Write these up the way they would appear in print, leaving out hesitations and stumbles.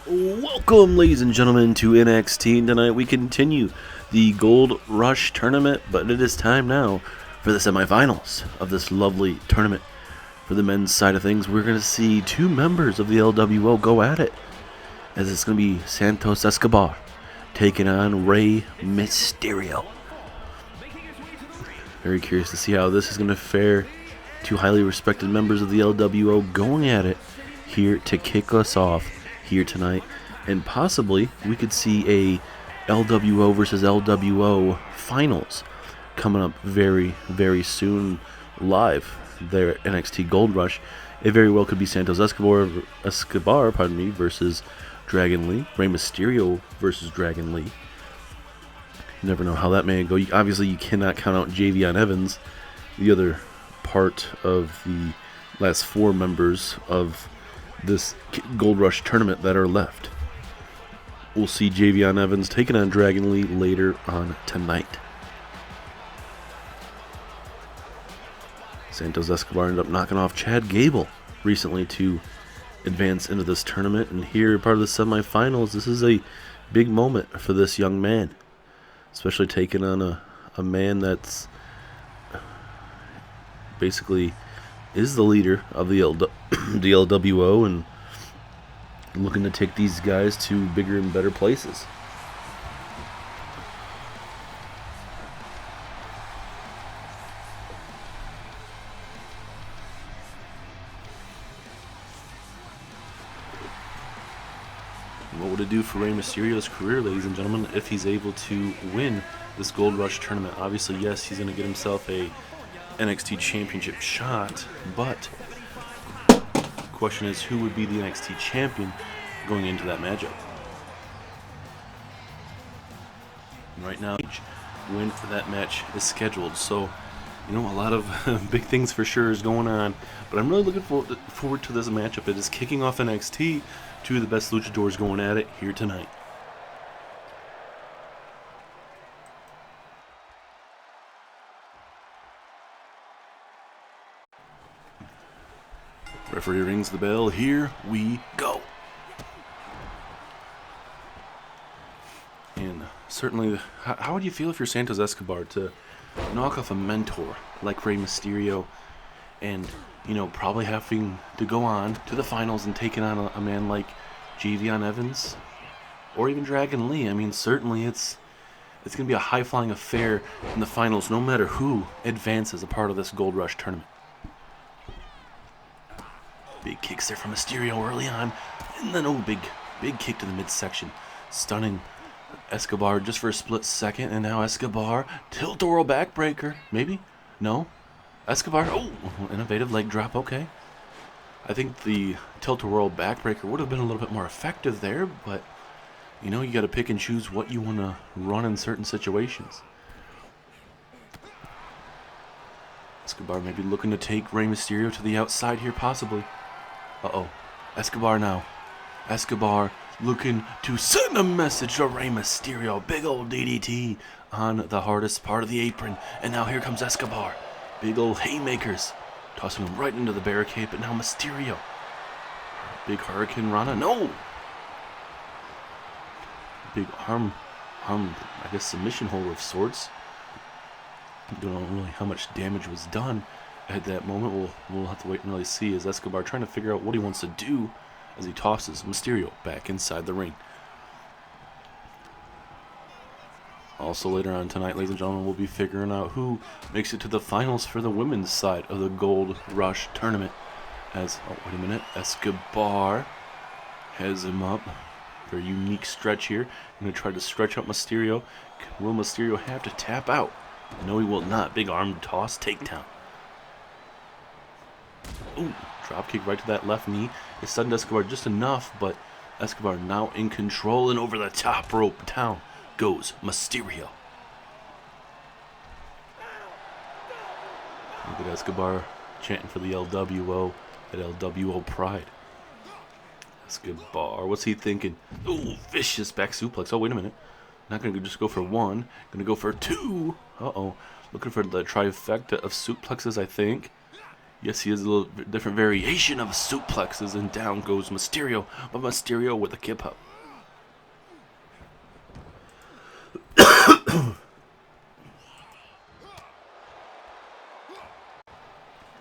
Welcome, ladies and gentlemen, to NXT. Tonight we continue the Gold Rush Tournament, but it is time now for the semifinals of this lovely tournament. For the men's side of things, we're going to see two members of the LWO go at it, as it's going to be Santos Escobar taking on Rey Mysterio. Very curious to see how this is going to fare. Two highly respected members of the LWO going at it here to kick us off here tonight, and possibly we could see a LWO versus LWO finals coming up very, very soon live there at NXT Gold Rush. It very well could be Santos Escobar versus Dragon Lee, Rey Mysterio versus Dragon Lee. You never know how that may go. Obviously, you cannot count out Javion Evans, the other part of the last four members of this Gold Rush tournament that are left. We'll see Javion Evans taking on Dragon Lee later on tonight. Santos Escobar ended up knocking off Chad Gable recently to advance into this tournament, and here, part of the semifinals, this is a big moment for this young man, especially taking on a man that's basically is the leader of the LWO and looking to take these guys to bigger and better places. What would it do for Rey Mysterio's career, ladies and gentlemen, if he's able to win this Gold Rush tournament? Obviously, yes, he's going to get himself a NXT Championship shot, but the question is, who would be the NXT Champion going into that matchup? And right now, win for that match is scheduled, so a lot of big things for sure is going on, but I'm really looking forward to this matchup. It is kicking off NXT, two of the best luchadors going at it here tonight. Referee rings the bell. Here we go. And certainly, how would you feel if you're Santos Escobar to knock off a mentor like Rey Mysterio and, probably having to go on to the finals and taking on a man like Javion Evans or even Dragon Lee? I mean, certainly it's going to be a high-flying affair in the finals no matter who advances a part of this Gold Rush tournament. Big kicks there from Mysterio early on, and then big kick to the midsection, stunning Escobar just for a split second, and now Escobar tilt-a-whirl backbreaker, maybe? No? Escobar, innovative leg drop, okay. I think the tilt-a-whirl backbreaker would have been a little bit more effective there, but you got to pick and choose what you want to run in certain situations. Escobar maybe looking to take Rey Mysterio to the outside here, possibly. Escobar now. Escobar looking to send a message to Rey Mysterio. Big old DDT on the hardest part of the apron. And now here comes Escobar. Big old haymakers. Tossing him right into the barricade. But now Mysterio. Big Hurricane Rana. No! Big arm, I guess submission hold of sorts. Don't know really how much damage was done at that moment. We'll have to wait and really see, as Escobar trying to figure out what he wants to do as he tosses Mysterio back inside the ring. Also later on tonight, ladies and gentlemen, we'll be figuring out who makes it to the finals for the women's side of the Gold Rush tournament. As, wait a minute, Escobar has him up. Very unique stretch here. I'm going to try to stretch out Mysterio. Will Mysterio have to tap out? No, he will not. Big arm toss, takedown. Drop kick right to that left knee. It stunned Escobar just enough, but Escobar now in control, and over the top rope down goes Mysterio. Look at Escobar chanting for the LWO, that LWO pride. Escobar, what's he thinking? Vicious back suplex. Wait a minute. Not going to just go for one. Going to go for two. Looking for the trifecta of suplexes, I think. Yes, he has a little different variation of suplexes, and down goes Mysterio, but Mysterio with a kip up.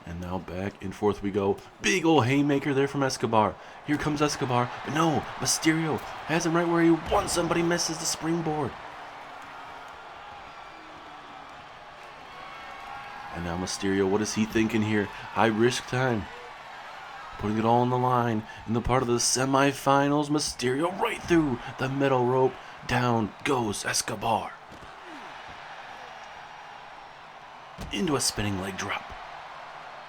And now back and forth we go. Big ol' haymaker there from Escobar. Here comes Escobar, but no, Mysterio has him right where he wants him, but he misses the springboard. And now Mysterio, what is he thinking here? High risk time. Putting it all on the line in the part of the semifinals. Mysterio right through the middle rope. Down goes Escobar. Into a spinning leg drop.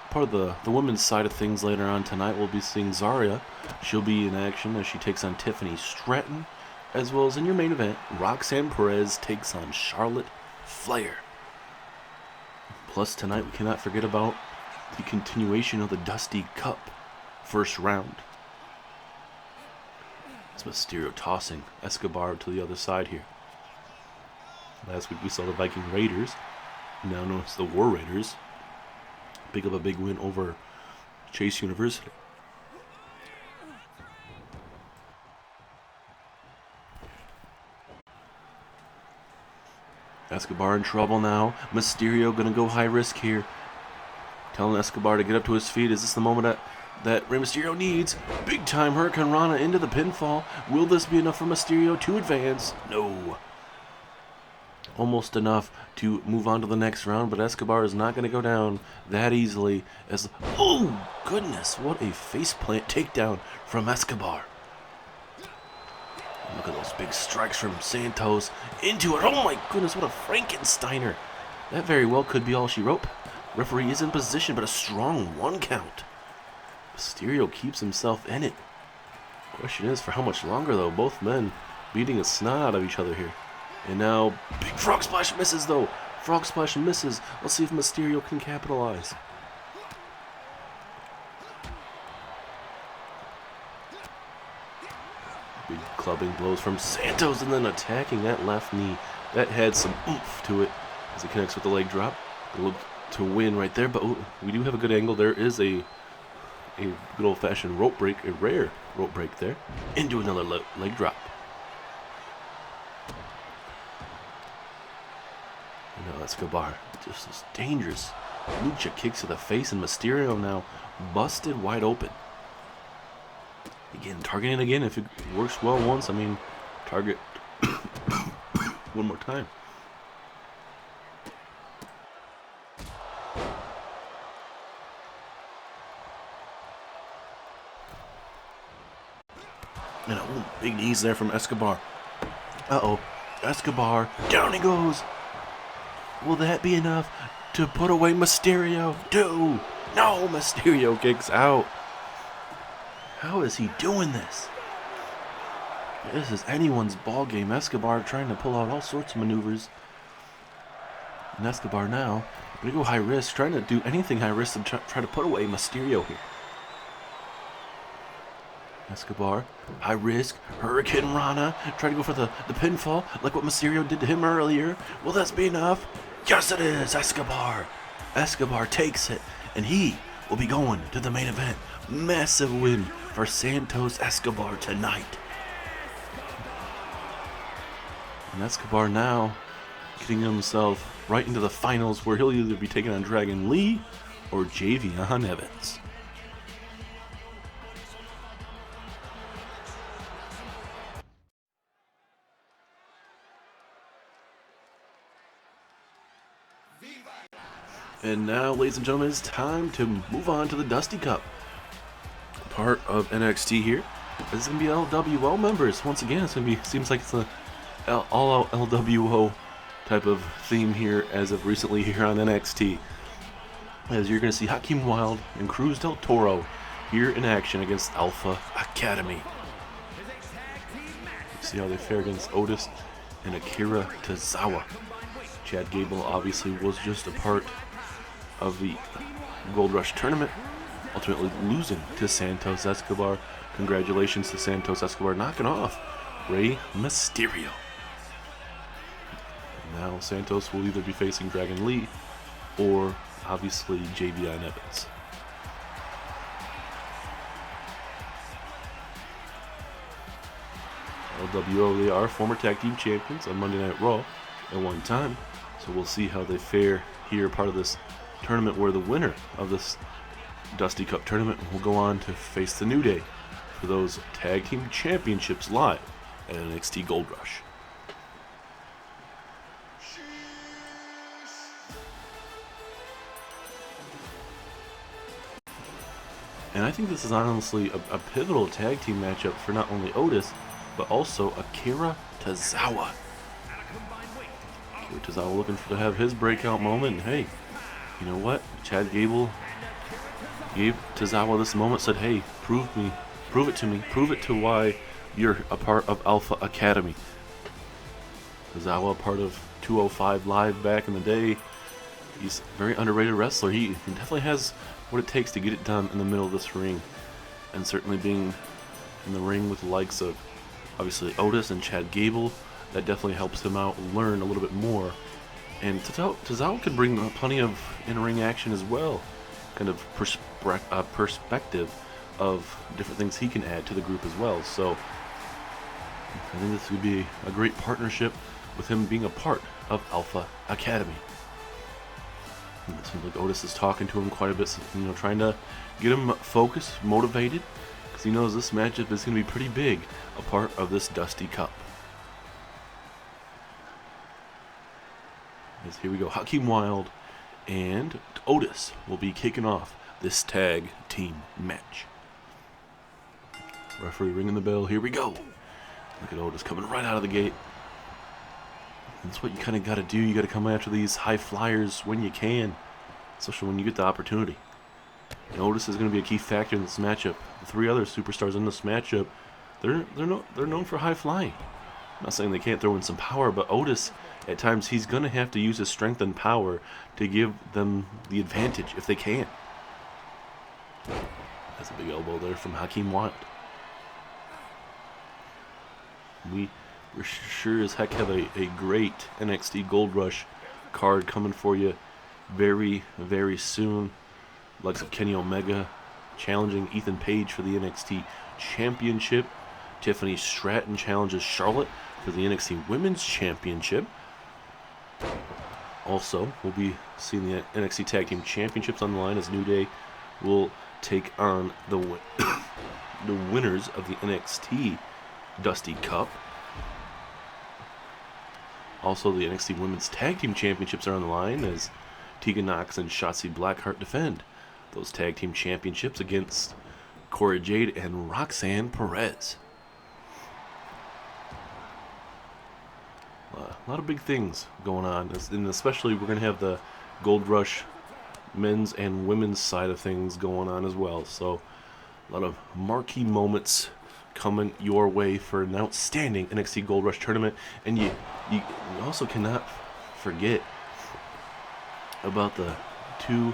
Part of the women's side of things later on tonight, we'll be seeing ZARIA. She'll be in action as she takes on Tiffany Stratton. As well as in your main event, Roxanne Perez takes on Charlotte Flair. Plus tonight we cannot forget about the continuation of the Dusty Cup first round. It's Mysterio tossing Escobar to the other side here. Last week we saw the Viking Raiders, now known as the War Raiders, pick up a big win over Chase University. Escobar in trouble now. Mysterio gonna go high risk here. Telling Escobar to get up to his feet. Is this the moment that Rey Mysterio needs? Big time Hurricane Rana into the pinfall. Will this be enough for Mysterio to advance? No. Almost enough to move on to the next round, but Escobar is not going to go down that easily. As oh goodness, what a faceplant takedown from Escobar. Look at those big strikes from Santos into it. Oh my goodness, what a Frankensteiner. That very well could be all she wrote. Referee is in position, but a strong 1 count. Mysterio keeps himself in it. Question is for how much longer though. Both men beating a snot out of each other here. And now, big frog splash misses though. Frog splash misses. Let's see if Mysterio can capitalize. Big clubbing blows from Santos and then attacking that left knee. That had some oomph to it as it connects with the leg drop. Look to win right there, but we do have a good angle. There is a good old-fashioned rope break, a rare rope break there. Into another leg drop. And now Escobar, just this dangerous lucha kicks to the face, and Mysterio now busted wide open. Again, targeting again. If it works well once, I mean, target one more time. And big knees there from Escobar. Uh-oh. Escobar. Down he goes. Will that be enough to put away Mysterio? No, Mysterio kicks out. How is he doing this? This is anyone's ball game. Escobar trying to pull out all sorts of maneuvers. And Escobar now going to go high risk, trying to do anything high risk to try to put away Mysterio here. Escobar, high risk, Hurricane Rana, trying to go for the pinfall, like what Mysterio did to him earlier. Will this be enough? Yes, it is, Escobar. Escobar takes it, and he will be going to the main event. Massive win for Santos Escobar tonight. And Escobar now getting himself right into the finals, where he'll either be taking on Dragon Lee or Javion Evans. And now, ladies and gentlemen, it's time to move on to the Dusty Cup. Part of NXT here. This is going to be LWO members. Once again, it's going to be, seems like it's a all-out LWO type of theme here as of recently here on NXT. As you're going to see Hakeem Wilde and Cruz del Toro here in action against Alpha Academy. See how they fare against Otis and Akira Tozawa. Chad Gable obviously was just a part of the Gold Rush Tournament, ultimately losing to Santos Escobar. Congratulations to Santos Escobar knocking off Rey Mysterio. Now Santos will either be facing Dragon Lee or obviously Javion Evans. LWO, they are former tag team champions on Monday Night Raw at one time. So we'll see how they fare here, part of this tournament, where the winner of this Dusty Cup tournament will go on to face the New Day for those tag team championships live at NXT Gold Rush. And I think this is honestly a pivotal tag team matchup for not only Otis, but also Akira Tozawa. Akira Tozawa looking to have his breakout moment. And hey, you know what? Chad Gable gave Tozawa this moment, said, hey, prove it to me, prove it to why you're a part of Alpha Academy. Tozawa, part of 205 Live back in the day. He's a very underrated wrestler. He definitely has what it takes to get it done in the middle of this ring. And certainly being in the ring with the likes of, obviously, Otis and Chad Gable, that definitely helps him out learn a little bit more. And Tozawa can bring plenty of in-ring action as well. Kind of perspective of different things he can add to the group as well. So I think this would be a great partnership with him being a part of Alpha Academy. And it seems like Otis is talking to him quite a bit, trying to get him focused, motivated, because he knows this matchup is going to be pretty big, a part of this Dusty Cup. As here we go, Hakeem Wilde and Otis will be kicking off this tag team match. Referee ringing the bell, here we go. Look at Otis coming right out of the gate. That's what you kind of got to do. You got to come after these high flyers when you can, especially when you get the opportunity. And Otis is going to be a key factor in this matchup. The three other superstars in this matchup, they're known for high flying. I'm not saying they can't throw in some power, but Otis, at times, he's going to have to use his strength and power to give them the advantage if they can. That's a big elbow there from Hakeem Wilde. We're sure as heck have a great NXT Gold Rush card coming for you very, very soon. Likes of Kenny Omega challenging Ethan Page for the NXT Championship. Tiffany Stratton challenges Charlotte for the NXT Women's Championship. Also, we'll be seeing the NXT Tag Team Championships on the line as New Day will take on the winners of the NXT Dusty Cup. Also, the NXT Women's Tag Team Championships are on the line as Tegan Nox and Shotzi Blackheart defend those Tag Team Championships against Cora Jade and Roxanne Perez. A lot of big things going on, and especially we're going to have the Gold Rush men's and women's side of things going on as well. So a lot of marquee moments coming your way for an outstanding NXT Gold Rush tournament. And you also cannot forget about the two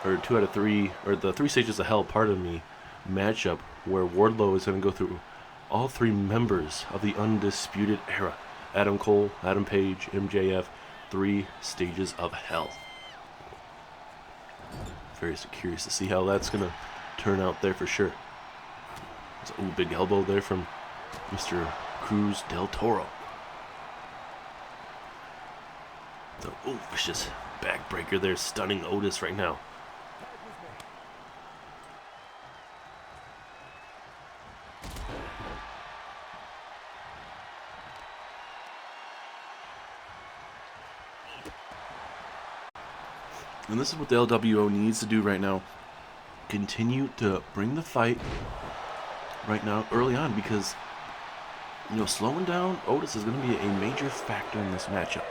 out of three, or the 3 stages of hell, matchup where Wardlow is going to go through all 3 members of the Undisputed Era. Adam Cole, Adam Page, MJF, 3 stages of hell. Very curious to see how that's going to turn out there for sure. Ooh, big elbow there from Mr. Cruz del Toro. Vicious backbreaker there, stunning Otis right now. And this is what the LWO needs to do right now. Continue to bring the fight right now early on, because slowing down Otis is going to be a major factor in this matchup.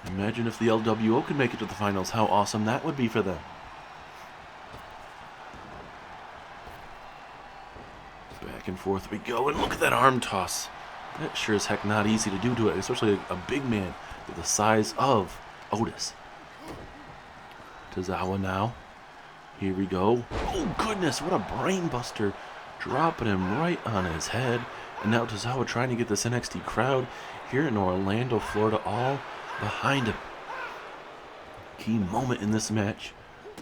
Imagine if the LWO could make it to the finals, how awesome that would be for them. Back and forth we go, and look at that arm toss. That sure as heck not easy to do to it, especially a big man with the size of Otis. Tozawa now. Here we go. Oh goodness, what a brain buster. Dropping him right on his head. And now Tozawa trying to get this NXT crowd here in Orlando, Florida, all behind him. Key moment in this match.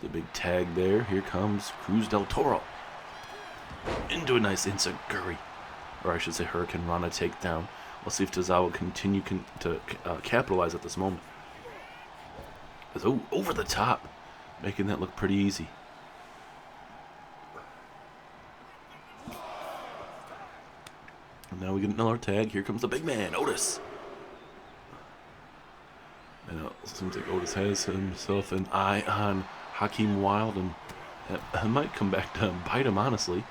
The big tag there. Here comes Cruz del Toro. Into a nice inseguri. or I should say Hurricane Rana takedown. Let's see if Tozawa continue to capitalize at this moment. Oh, over the top, making that look pretty easy. And now we get another tag. Here comes the big man, Otis. And it seems like Otis has himself an eye on Hakeem Wilde, and that might come back to bite him, honestly.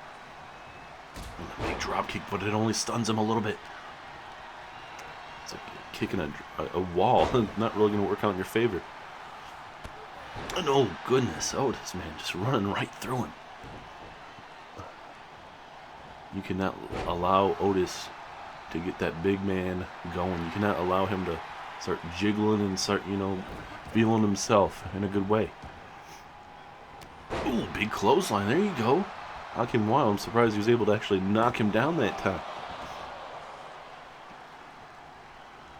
And a big drop kick, but it only stuns him a little bit. It's like kicking a wall. Not really going to work out in your favor. And oh, goodness, Otis, man, just running right through him. You cannot allow Otis to get that big man going. You cannot allow him to start jiggling and start, feeling himself in a good way. Ooh, big clothesline. There you go. Hakeem Wilde, I'm surprised he was able to actually knock him down that time.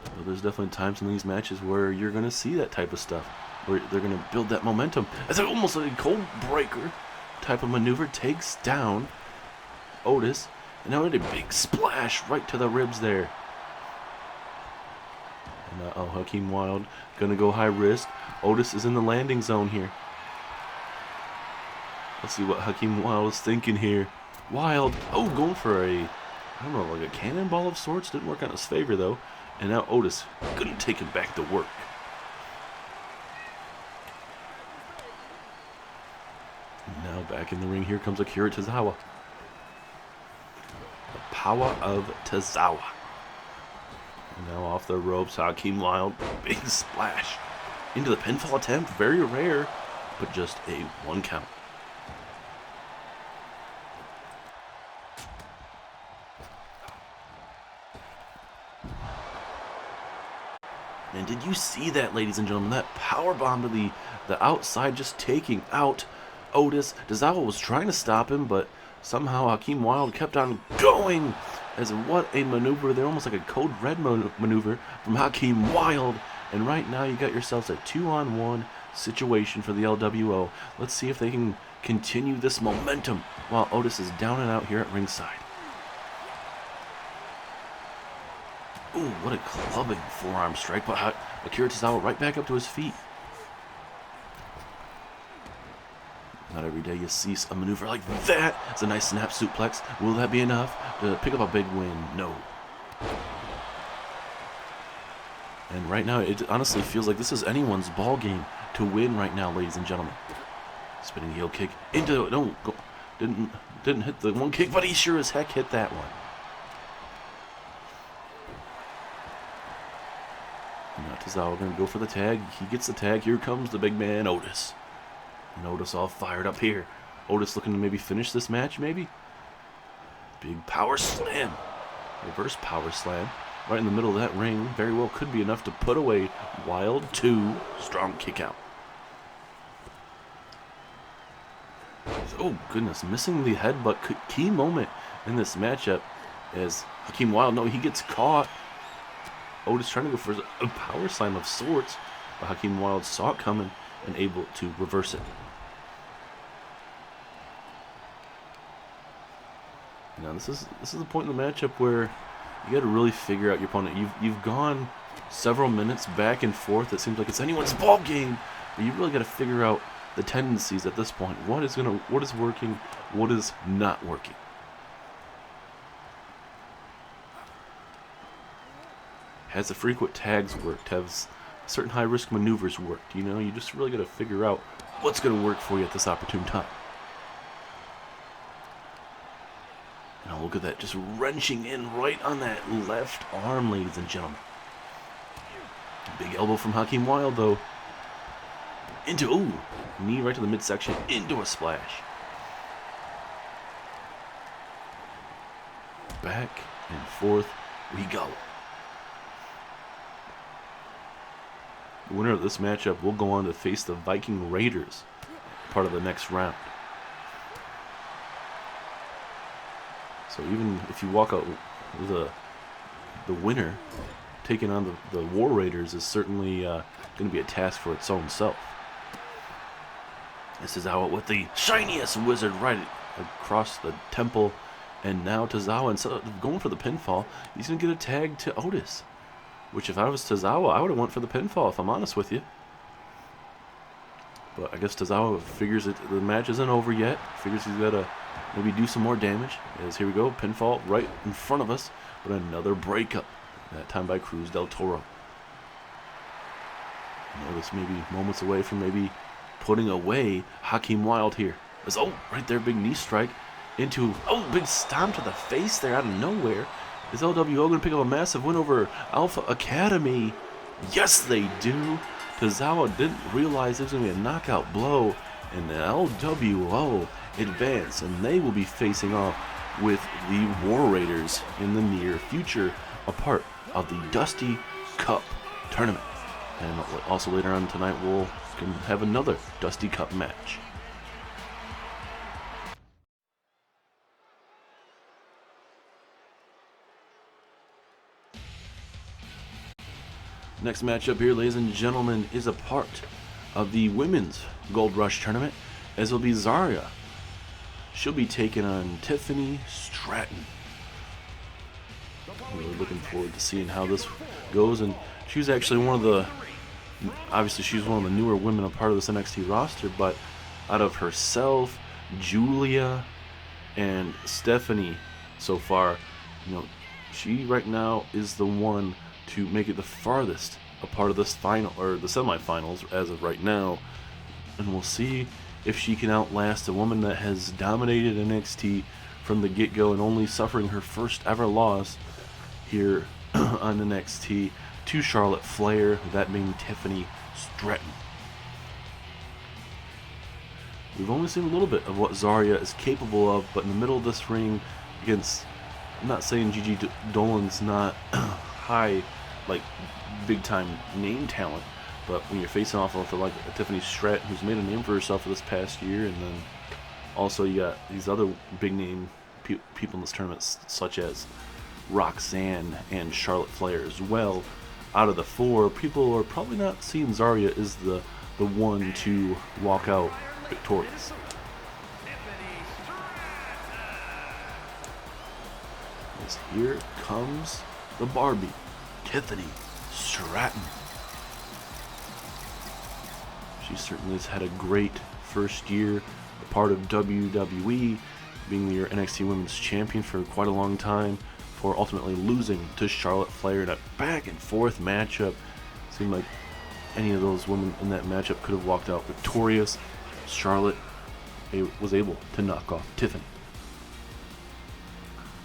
So there's definitely times in these matches where you're going to see that type of stuff, where they're going to build that momentum. It's almost like a cold breaker type of maneuver, takes down Otis, and now a big splash right to the ribs there. And Hakeem Wilde going to go high risk. Otis is in the landing zone here. Let's see what Hakeem Wilde is thinking here. Wilde, going for I don't know, like a cannonball of sorts. Didn't work out in his favor, though. And now Otis couldn't take him back to work. And now back in the ring, here comes Akira Tozawa. The power of Tozawa. And now off the ropes, Hakeem Wilde, big splash into the pinfall attempt. Very rare, but just a 1 count. And did you see that, ladies and gentlemen? That power bomb to the outside, just taking out Otis. Tozawa was trying to stop him, but somehow Hakeem Wilde kept on going. As what a maneuver there, almost like a code red maneuver from Hakeem Wilde. And right now you got yourselves a 2-on-1 situation for the LWO. Let's see if they can continue this momentum while Otis is down and out here at ringside. Ooh, what a clubbing forearm strike, but Akira Tozawa right back up to his feet. Not every day you see a maneuver like that. It's a nice snap suplex. Will that be enough to pick up a big win? No. And right now, it honestly feels like this is anyone's ball game to win right now, ladies and gentlemen. Spinning heel kick into didn't hit the 1 kick, but he sure as heck hit that one. Now Tozawa going to go for the tag. He gets the tag. Here comes the big man, Otis. And Otis all fired up here. Otis looking to maybe finish this match, maybe? Big power slam. Reverse power slam. Right in the middle of that ring. Very well could be enough to put away Wilde. 2. Strong kick out. Oh, goodness. Missing the headbutt. Key moment in this matchup as Hakeem Wilde, no, he gets caught. Otis trying to go for a power slam of sorts, but Hakeem Wilde saw it coming and able to reverse it. Now this is the point in the matchup where you got to really figure out your opponent. You've gone several minutes back and forth. It seems like it's anyone's ball game, but you really got to figure out the tendencies at this point. What is working, what is not working. Has the frequent tags worked? Has certain high-risk maneuvers worked? You just really got to figure out what's going to work for you at this opportune time. And look at that, just wrenching in right on that left arm, ladies and gentlemen. Big elbow from Hakeem Wilde, though. Knee right to the midsection, into a splash. Back and forth we go. The winner of this matchup will go on to face the Viking Raiders, part of the next round. So even if you walk out with the winner, taking on the War Raiders is certainly going to be a task for its own self. This is out with the shiniest wizard right across the temple And now Tozawa, instead of going for the pinfall, he's going to get a tag to Otis. Which, if I was Tozawa, I would have went for the pinfall, if I'm honest with you. But I guess Tozawa figures that the match isn't over yet. Figures he's got to maybe do some more damage. As here we go, pinfall right in front of us. But another breakup, that time by Cruz del Toro. This may be moments away from maybe putting away Hakeem Wilde here. As, oh, right there, big knee strike into, oh, big stomp to the face there out of nowhere. Is LWO going to pick up a massive win over Alpha Academy? Yes, they do. Tozawa didn't realize it was going to be a knockout blow, and the LWO advance, and they will be facing off with the War Raiders in the near future, a part of the Dusty Cup tournament. And also later on tonight, we'll have another Dusty Cup match. Next matchup here, ladies and gentlemen, is a part of the Women's Gold Rush Tournament, as will be ZARIA. She'll be taking on Tiffany Stratton. I'm really looking forward to seeing how this goes, and she's actually one of the, obviously she's one of the newer women a part of this NXT roster, but out of herself, Julia, and Stephanie so far, she right now is the one to make it the farthest a part of this final, or the semifinals as of right now, and we'll see if she can outlast a woman that has dominated NXT from the get-go and only suffering her first ever loss here on NXT to Charlotte Flair, that being Tiffany Stratton. We've only seen a little bit of what ZARIA is capable of, but in the middle of this ring against, I'm not saying Gigi Dolan's not high, like big time name talent, but when you're facing off with like Tiffany Stratton, who's made a name for herself for this past year, and then also you got these other big name people in this tournament, such as Roxanne and Charlotte Flair as well. Out of the four, people are probably not seeing ZARIA as the one to walk out victorious. As here comes the Barbie, Tiffany Stratton. She certainly has had a great first year, a part of WWE, being your NXT Women's Champion for quite a long time, for ultimately losing to Charlotte Flair in a back and forth matchup. Seemed like any of those women in that matchup could have walked out victorious. Charlotte was able to knock off Tiffany.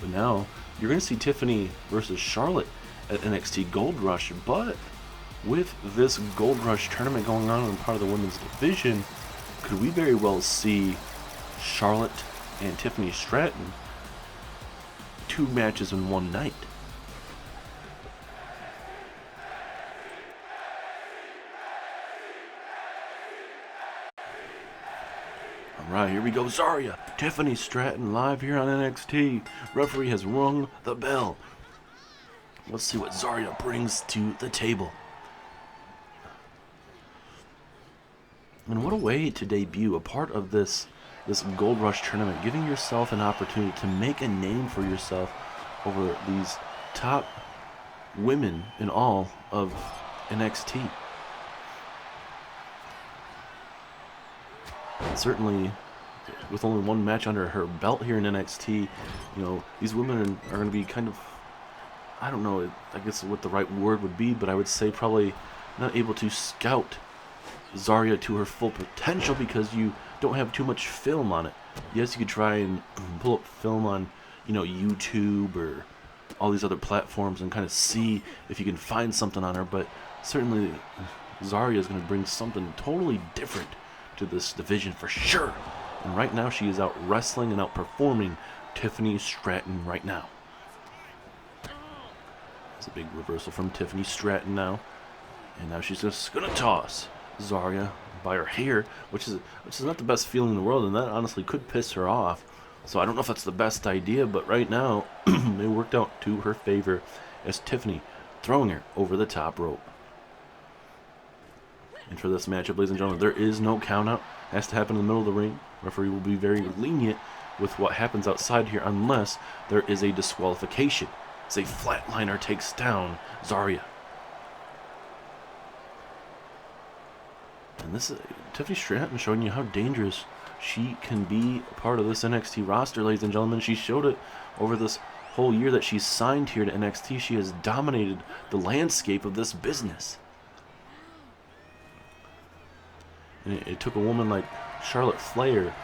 But now you're going to see Tiffany versus Charlotte at NXT Gold Rush, but with this Gold Rush tournament going on in part of the women's division, could we very well see Charlotte and Tiffany Stratton 2 matches in one night? Alright, here we go. ZARIA, Tiffany Stratton live here on NXT. Referee has rung the bell. Let's see what ZARIA brings to the table. And what a way to debut a part of this Gold Rush tournament, giving yourself an opportunity to make a name for yourself over these top women in all of NXT. And certainly, with only one match under her belt here in NXT, these women are going to be kind of, I don't know, I guess what the right word would be, but I would say probably not able to scout ZARIA to her full potential because you don't have too much film on it. Yes, you could try and pull up film on, YouTube or all these other platforms and kind of see if you can find something on her, but certainly ZARIA is going to bring something totally different to this division for sure. And right now she is out wrestling and outperforming Tiffany Stratton right now. It's a big reversal from Tiffany Stratton now. And now she's just going to toss ZARIA by her hair, which is not the best feeling in the world, and that honestly could piss her off. So I don't know if that's the best idea, but right now it worked out to her favor as Tiffany throwing her over the top rope. And for this matchup, ladies and gentlemen, there is no count out. It has to happen in the middle of the ring. Referee will be very lenient with what happens outside here unless there is a disqualification. As a flatliner takes down ZARIA. And this is Tiffany Stratton showing you how dangerous she can be a part of this NXT roster, ladies and gentlemen. She showed it over this whole year that she's signed here to NXT. She has dominated the landscape of this business. And it took a woman like Charlotte Flair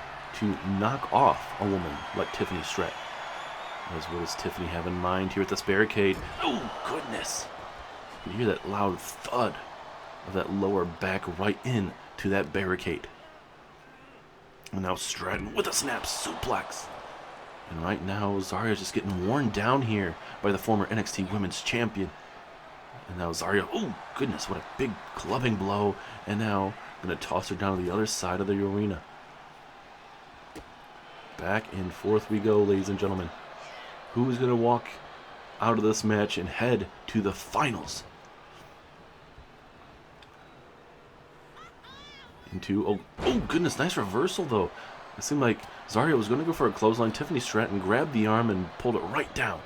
to knock off a woman like Tiffany Stratton. What does Tiffany have in mind here at this barricade? Oh, goodness. You can hear that loud thud of that lower back right in to that barricade. And now Stratton with a snap suplex. And right now, ZARIA is just getting worn down here by the former NXT Women's Champion. And now ZARIA, oh goodness, what a big clubbing blow. And now going to toss her down to the other side of the arena. Back and forth we go, ladies and gentlemen. Who is going to walk out of this match and head to the finals? Oh goodness, nice reversal though. It seemed like ZARIA was going to go for a clothesline. Tiffany Stratton grabbed the arm and pulled it right down.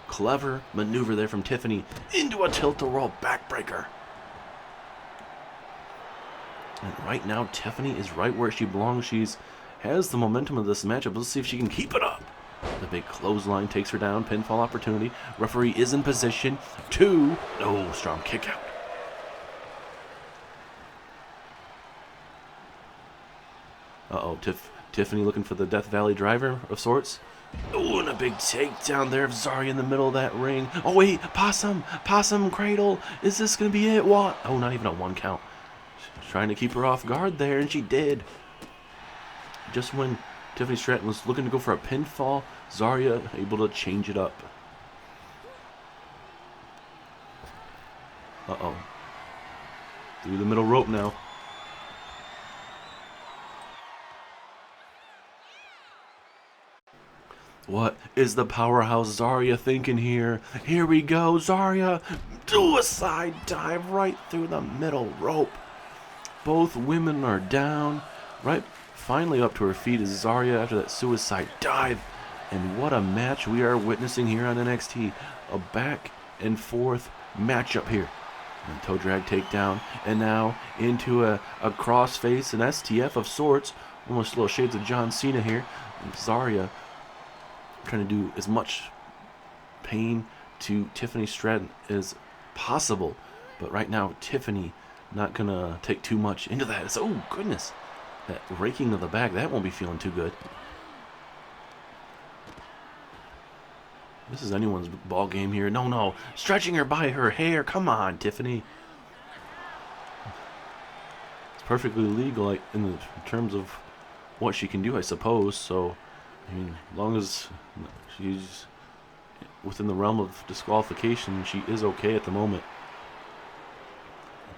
Clever maneuver there from Tiffany into a tilt-a-whirl backbreaker. And right now, Tiffany is right where she belongs. She's has the momentum of this matchup. Let's see if she can keep it up. The big clothesline takes her down. Pinfall opportunity. Referee is in position. Strong kick out. Tiffany looking for the Death Valley driver of sorts. Oh, and a big takedown there of ZARIA in the middle of that ring. Oh, wait, possum cradle. Is this going to be it? What? Oh, not even a 1 count. She's trying to keep her off guard there, and she did. Just when Tiffany Stratton was looking to go for a pinfall, ZARIA able to change it up. Through the middle rope now. What is the powerhouse ZARIA thinking here? Here we go, ZARIA. Suicide dive right through the middle rope. Both women are down. Right, finally up to her feet is ZARIA after that suicide dive. And what a match we are witnessing here on NXT. A back and forth matchup here. And toe drag takedown. And now into a crossface, an STF of sorts. Almost little shades of John Cena here. And ZARIA trying to do as much pain to Tiffany Stratton as possible. But right now, Tiffany not going to take too much into that. Oh, goodness. That raking of the back, that won't be feeling too good. This is anyone's ball game here. No. Stretching her by her hair. Come on, Tiffany. It's perfectly legal in terms of what she can do, I suppose. So, I mean, as long as she's within the realm of disqualification, she is okay at the moment.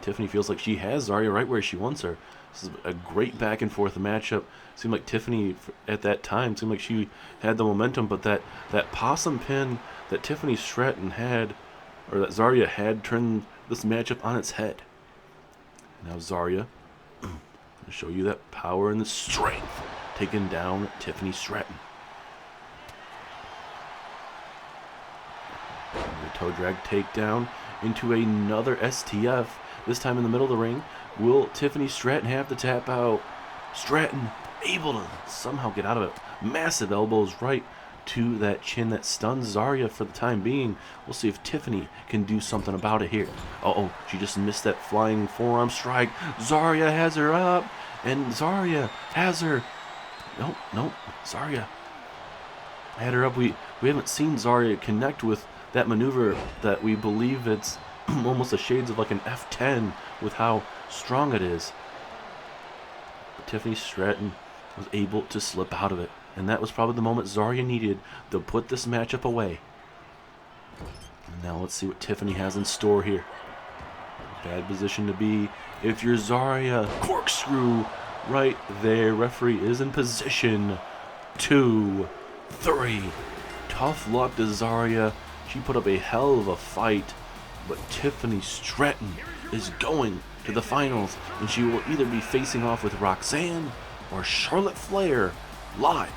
Tiffany feels like she has ZARIA right where she wants her. This is a great back and forth matchup. Seemed like Tiffany at that time seemed like she had the momentum, but that possum pin that Tiffany Stratton had, or that ZARIA had, turned this matchup on its head. Now ZARIA, to show you that power and the strength, taking down Tiffany Stratton. The toe drag takedown into another STF. This time in the middle of the ring. Will Tiffany Stratton have to tap out? Stratton able to somehow get out of it. Massive elbows right to that chin that stuns ZARIA for the time being. We'll see if Tiffany can do something about it here. She just missed that flying forearm strike. ZARIA has her up. And ZARIA has her. Nope. ZARIA had her up. We haven't seen ZARIA connect with that maneuver that we believe it's almost the shades of like an F10 with how strong it is. But Tiffany Stratton was able to slip out of it. And that was probably the moment ZARIA needed to put this matchup away. And now let's see what Tiffany has in store here. Bad position to be if you're ZARIA. Corkscrew right there. Referee is in position. 2, 3. Tough luck to ZARIA. She put up a hell of a fight. But Tiffany Stratton is going to the finals, and she will either be facing off with Roxanne or Charlotte Flair live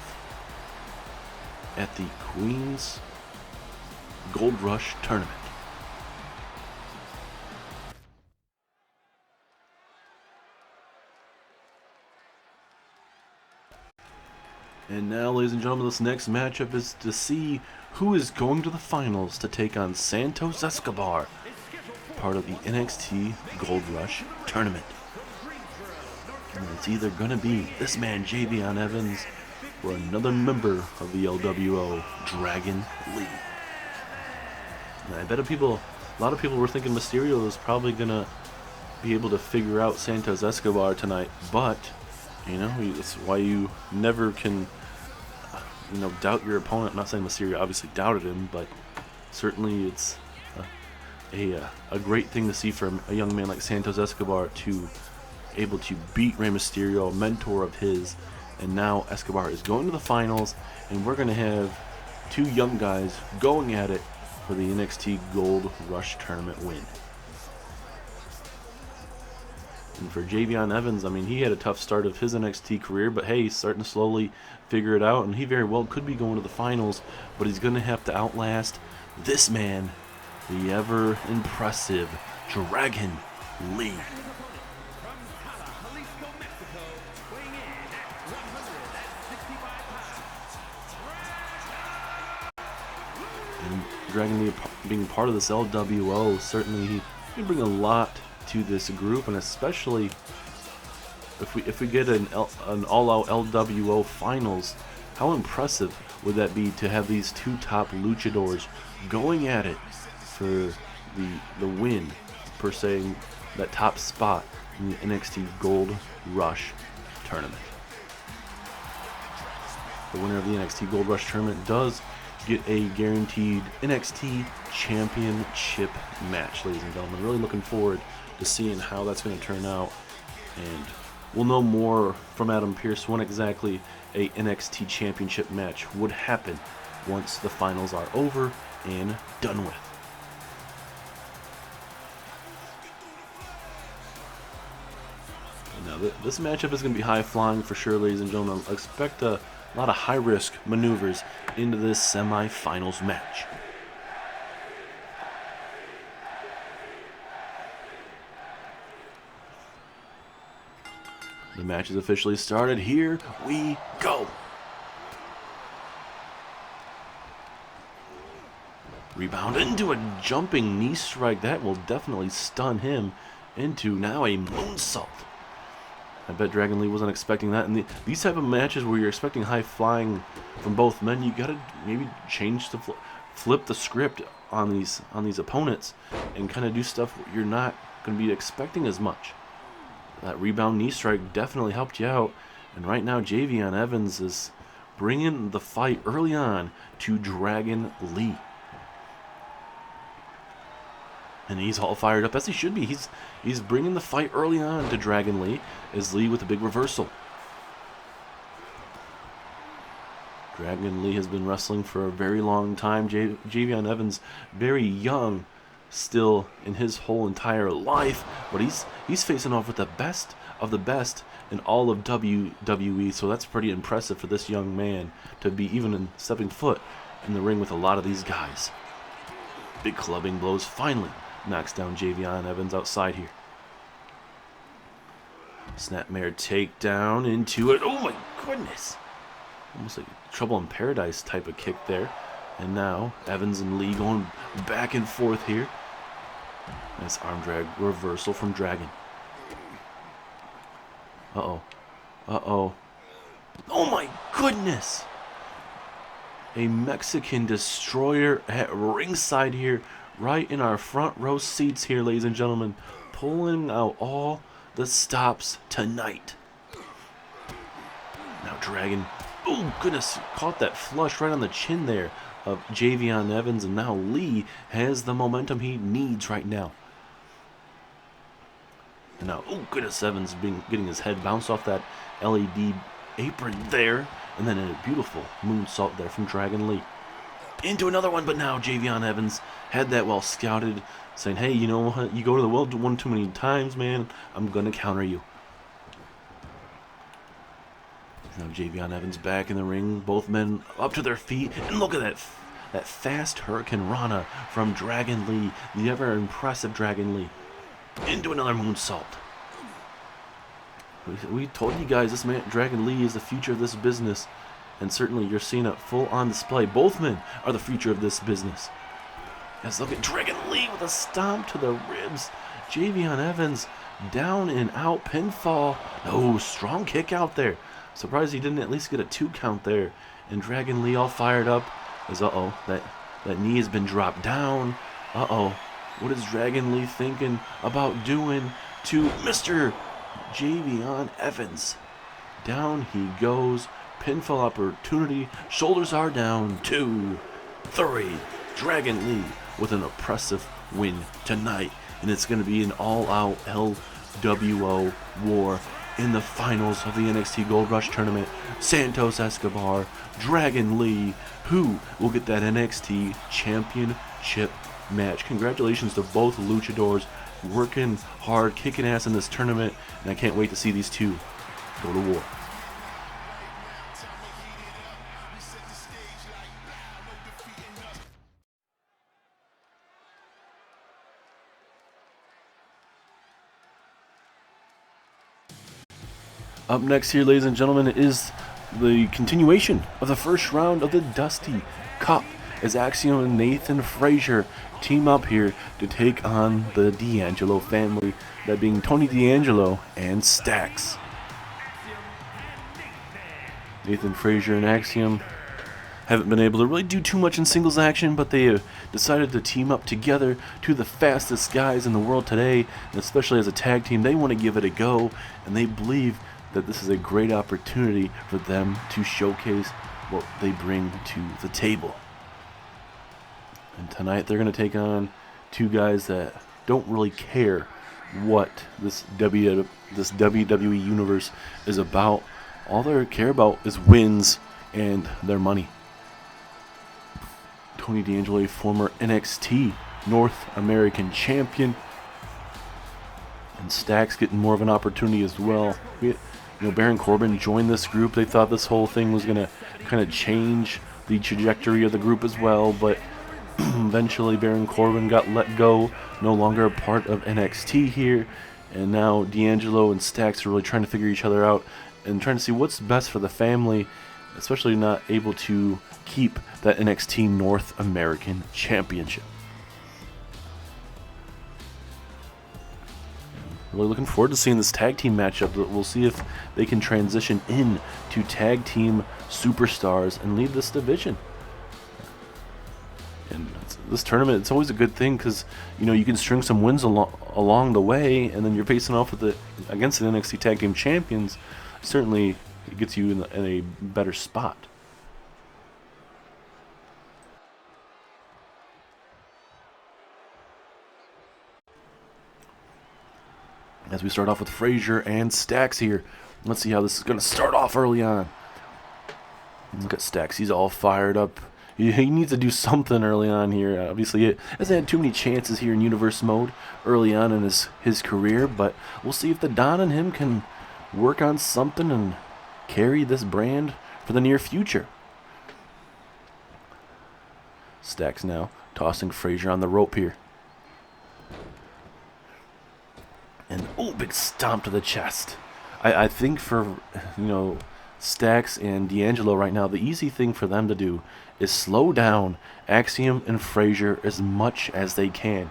at the Queen's Gold Rush Tournament. And now, ladies and gentlemen, this next matchup is to see who is going to the finals to take on Santos Escobar, part of the NXT Gold Rush Tournament. And it's either going to be this man, Javion Evans, or another member of the LWO, Dragon Lee. And I bet a lot of people were thinking Mysterio was probably going to be able to figure out Santos Escobar tonight, but, you know, it's why you never can, you know, doubt your opponent. I'm not saying Mysterio obviously doubted him, but certainly it's a great thing to see for a young man like Santos Escobar to able to beat Rey Mysterio, a mentor of his, and now Escobar is going to the finals, and we're going to have two young guys going at it for the NXT Gold Rush Tournament win. And for Javion Evans, I mean, he had a tough start of his NXT career, but hey, he's starting to slowly figure it out, and he very well could be going to the finals, but he's going to have to outlast this man, the ever-impressive Dragon Lee. And Dragon Lee being part of this LWO, certainly he can bring a lot to this group, and especially if we get an all-out LWO finals, how impressive would that be to have these two top luchadors going at it for the win, per se, that top spot in the NXT Gold Rush Tournament. The winner of the NXT Gold Rush Tournament does get a guaranteed NXT Championship match, ladies and gentlemen. Really looking forward to seeing how that's going to turn out, and we'll know more from Adam Pearce when exactly a NXT Championship match would happen once the finals are over and done with. Now, this matchup is going to be high-flying for sure, ladies and gentlemen. I expect a lot of high-risk maneuvers into this semi-finals match. The match is officially started. Here we go. Rebound into a jumping knee strike. That will definitely stun him into now a moonsault. I bet Dragon Lee wasn't expecting that. And these type of matches where you're expecting high flying from both men, you gotta maybe change the flip the script on these opponents and kind of do stuff you're not going to be expecting as much. That rebound knee strike definitely helped you out. And right now, Javion Evans is bringing the fight early on to Dragon Lee. And he's all fired up, as he should be. He's bringing the fight early on to Dragon Lee, as Lee with a big reversal. Dragon Lee has been wrestling for a very long time. Javion Evans, very young still in his whole entire life, but he's facing off with the best of the best in all of WWE, so that's pretty impressive for this young man to be even stepping foot in the ring with a lot of these guys. Big clubbing blows finally knocks down Javion Evans outside here. Snapmare takedown into it. Oh my goodness! Almost like Trouble in Paradise type of kick there. And now Evans and Lee going back and forth here. Nice arm drag reversal from Dragon. Uh-oh. Uh-oh. Oh my goodness! A Mexican destroyer at ringside here, right in our front row seats here, ladies and gentlemen, pulling out all the stops tonight. Now Dragon, oh goodness, caught that flush right on the chin there of Javion Evans, and now Lee has the momentum he needs right now. And now, oh goodness, Evans getting his head bounced off that LED apron there, and then a beautiful moonsault there from Dragon Lee. Into another one, but now Javion Evans had that well scouted, saying, hey, you know what, you go to the well one too many times, man, I'm going to counter you. Now Javion Evans back in the ring. Both men up to their feet. And look at that fast Hurricane Rana from Dragon Lee. The ever impressive Dragon Lee. Into another moonsault. We told you guys this man, Dragon Lee, is the future of this business. And certainly you're seeing it full on display. Both men are the future of this business. Let's look at Dragon Lee with a stomp to the ribs. Javion Evans down and out pinfall. Oh, strong kick out there. Surprised he didn't at least get a 2 count there. And Dragon Lee all fired up as that knee has been dropped down. What is Dragon Lee thinking about doing to Mr. Javion Evans? Down he goes. Pinfall opportunity. Shoulders are down. 2, 3. Dragon Lee with an impressive win tonight. And it's going to be an all-out LWO war in the finals of the NXT Gold Rush Tournament. Santos Escobar, Dragon Lee, who will get that NXT Championship match. Congratulations to both luchadors, working hard, kicking ass in this tournament, and I can't wait to see these two go to war. Up next here, ladies and gentlemen, is the continuation of the first round of the Dusty Cup as Axiom and Nathan Frazier team up here to take on the D'Angelo family, that being Tony D'Angelo and Stax. Nathan Frazier and Axiom haven't been able to really do too much in singles action, but they have decided to team up together, two of the fastest guys in the world today, and especially as a tag team, they want to give it a go, and they believe that this is a great opportunity for them to showcase what they bring to the table. And tonight they're going to take on two guys that don't really care what this WWE universe is about. All they care about is wins and their money. Tony D'Angelo, a former NXT North American champion, and Stax getting more of an opportunity as well. Baron Corbin joined this group. They thought this whole thing was going to kind of change the trajectory of the group as well, but eventually Baron Corbin got let go, no longer a part of NXT here, and now D'Angelo and Stax are really trying to figure each other out and trying to see what's best for the family, especially not able to keep that NXT North American Championship. Really looking forward to seeing this tag team matchup. We'll see if they can transition in to tag team superstars and lead this division. And this tournament, it's always a good thing because you can string some wins along the way, and then you're facing off with against the NXT Tag Team Champions. Certainly, it gets you in a better spot. As we start off with Frazier and Stax here. Let's see how this is going to start off early on. Look at Stax. He's all fired up. He needs to do something early on here. Obviously, he hasn't had too many chances here in Universe Mode early on in his career, but we'll see if the Don and him can work on something and carry this brand for the near future. Stax now tossing Frazier on the rope here. And, big stomp to the chest. I think for, Stax and D'Angelo right now, the easy thing for them to do is slow down Axiom and Frazier as much as they can.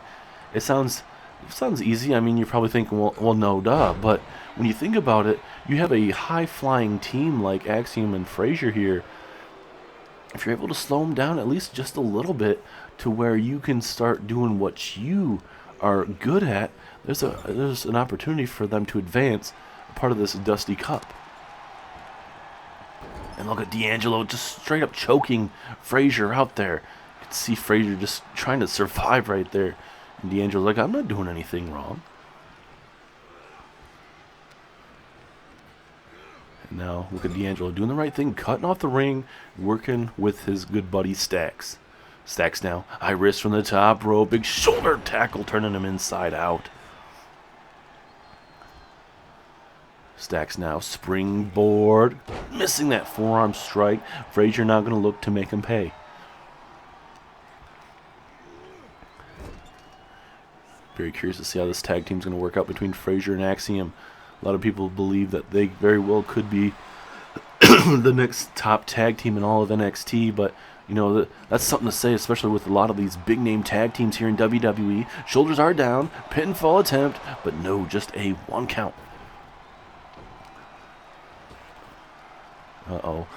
It sounds easy. I mean, you're probably thinking, well, no, duh. But when you think about it, you have a high-flying team like Axiom and Frazier here. If you're able to slow them down at least just a little bit to where you can start doing what you are good at, there's an opportunity for them to advance a part of this Dusty Cup. And look at D'Angelo just straight up choking Frazier out there. You can see Frazier just trying to survive right there. And D'Angelo's like, I'm not doing anything wrong. And now look at D'Angelo doing the right thing, cutting off the ring, working with his good buddy Stax. Stax now, high wrist from the top rope, big shoulder tackle, turning him inside out. Stacks now, springboard, missing that forearm strike. Frazier now going to look to make him pay. Very curious to see how this tag team is going to work out between Frazier and Axiom. A lot of people believe that they very well could be the next top tag team in all of NXT, but you know, that's something to say, especially with a lot of these big name tag teams here in WWE. Shoulders are down, pinfall attempt, but no, just a 1 count. Uh-oh.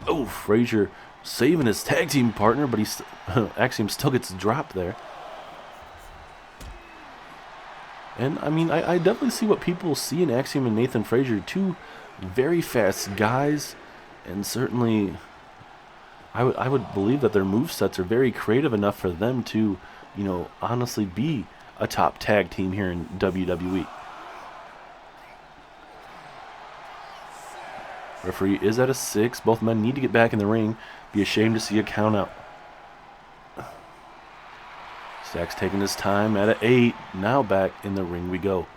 Oh, Frazier saving his tag team partner, but he's Axiom still gets dropped there. And, I mean, I definitely see what people see in Axiom and Nathan Frazier. Two very fast guys, and certainly I would believe that their movesets are very creative enough for them to, you know, honestly be a top tag team here in WWE. Referee is at a 6. Both men need to get back in the ring. Be ashamed to see a count out. Stacks taking his time at an 8. Now back in the ring we go.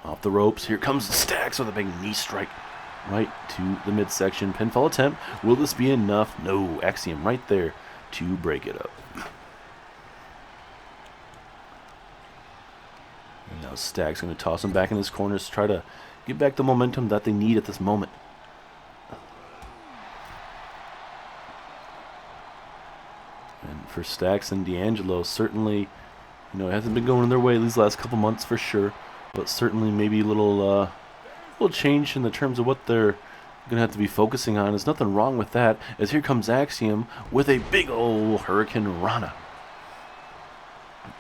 Off the ropes. Here comes Stacks with a big knee strike. Right to the midsection. Pinfall attempt. Will this be enough? No. Axiom right there to break it up. And now Stacks going to toss him back in his corners to try to get back the momentum that they need at this moment. And for Stacks and D'Angelo, certainly, you know, it hasn't been going their way these last couple months for sure, but certainly maybe a little change in the terms of what they're going to have to be focusing on. There's nothing wrong with that, as here comes Axiom with a big old Hurricane Rana.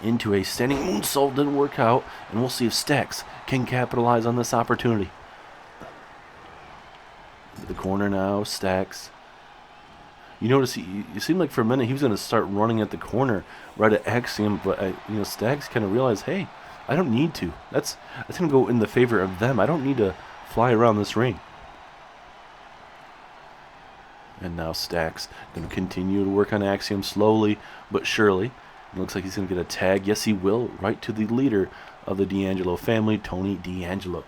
Into a standing moonsault, didn't work out, and we'll see if Stacks can capitalize on this opportunity. Into the corner now, Stacks. You notice you seemed like for a minute he was going to start running at the corner right at Axiom, but you know, Stacks kind of realized, hey, I don't need to. That's going to go in the favor of them. I don't need to fly around this ring. And now Stacks going to continue to work on Axiom slowly but surely. It looks like he's going to get a tag. Yes, he will. Right to the leader of the D'Angelo family, Tony D'Angelo.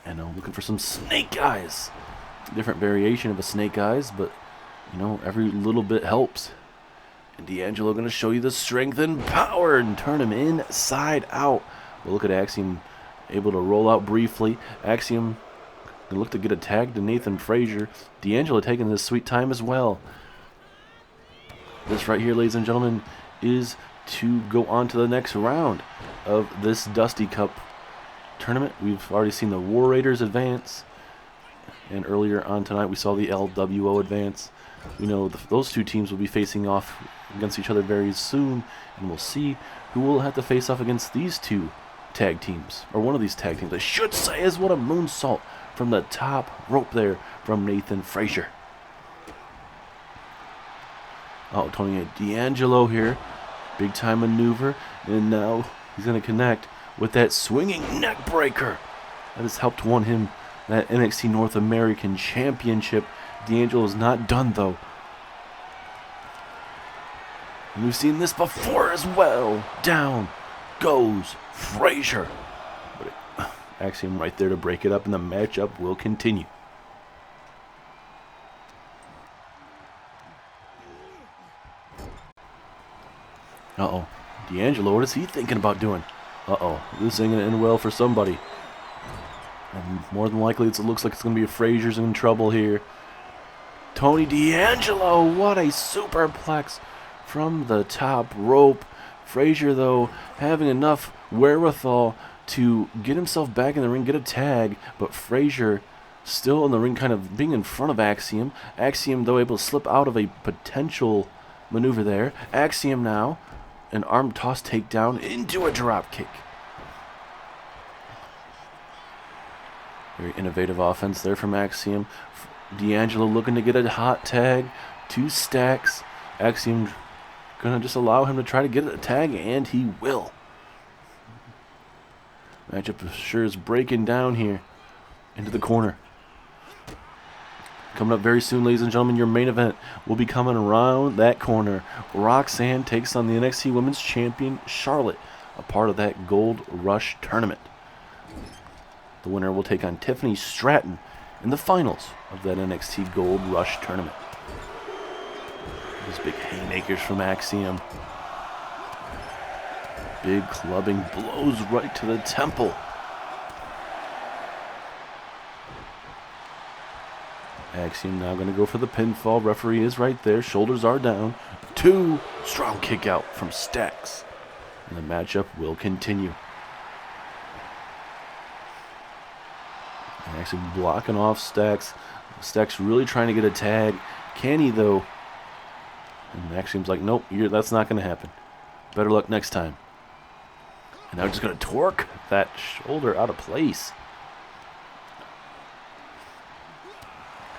And I'm looking for some snake eyes. Different variation of a snake eyes, but, you know, every little bit helps. And D'Angelo going to show you the strength and power and turn him inside out. But look at Axiom able to roll out briefly. Axiom going to look to get a tag to Nathan Frazier. D'Angelo taking this sweet time as well. This right here, ladies and gentlemen, is to go on to the next round of this Dusty Cup tournament. We've already seen the War Raiders advance, and earlier on tonight we saw the LWO advance. We know those two teams will be facing off against each other very soon, and we'll see who will have to face off against these two tag teams, or one of these tag teams, I should say. Is what a moonsault from the top rope there from Nathan Frazier. Oh, Tony D'Angelo here, big time maneuver, and now he's going to connect with that swinging neck breaker that has helped won him that NXT North American Championship. D'Angelo is not done though. And we've seen this before as well. Down goes Frazier. But Axiom right there to break it up, and the matchup will continue. Uh-oh. D'Angelo, what is he thinking about doing? Uh-oh. This ain't going to end well for somebody. And more than likely, it looks like it's going to be Frazier's in trouble here. Tony D'Angelo, what a superplex from the top rope. Frazier, though, having enough wherewithal to get himself back in the ring, get a tag, but Frazier still in the ring, kind of being in front of Axiom. Axiom, though, able to slip out of a potential maneuver there. Axiom now, an arm toss takedown into a drop kick. Very innovative offense there from Axiom. D'Angelo looking to get a hot tag. 2 Stacks. Axiom gonna just allow him to try to get a tag, and he will. Matchup sure is breaking down here into the corner. Coming up very soon, ladies and gentlemen, your main event will be coming around that corner. Roxanne takes on the NXT Women's Champion, Charlotte, a part of that Gold Rush Tournament. The winner will take on Tiffany Stratton in the finals of that NXT Gold Rush Tournament. Those big haymakers from Axiom. Big clubbing blows right to the temple. Axiom now going to go for the pinfall. Referee is right there. Shoulders are down. 2 strong kick out from Stacks. And the matchup will continue. Actually blocking off Stacks. Stacks really trying to get a tag. Can he though? And Axiom's like, nope, that's not going to happen. Better luck next time. And now just going to torque that shoulder out of place.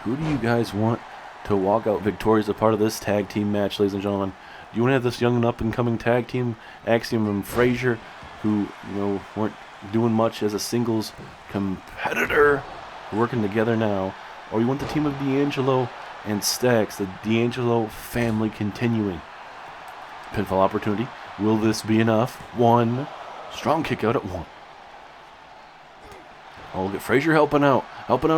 Who do you guys want to walk out victorious as a part of this tag team match, ladies and gentlemen? Do you want to have this young and up-and-coming tag team, Axiom and Frazier, who weren't doing much as a singles competitor, working together now? Or you want the team of D'Angelo and Stacks, the D'Angelo family continuing? Pinfall opportunity. Will this be enough? 1. Strong kick out at 1. Oh, look at Frazier helping out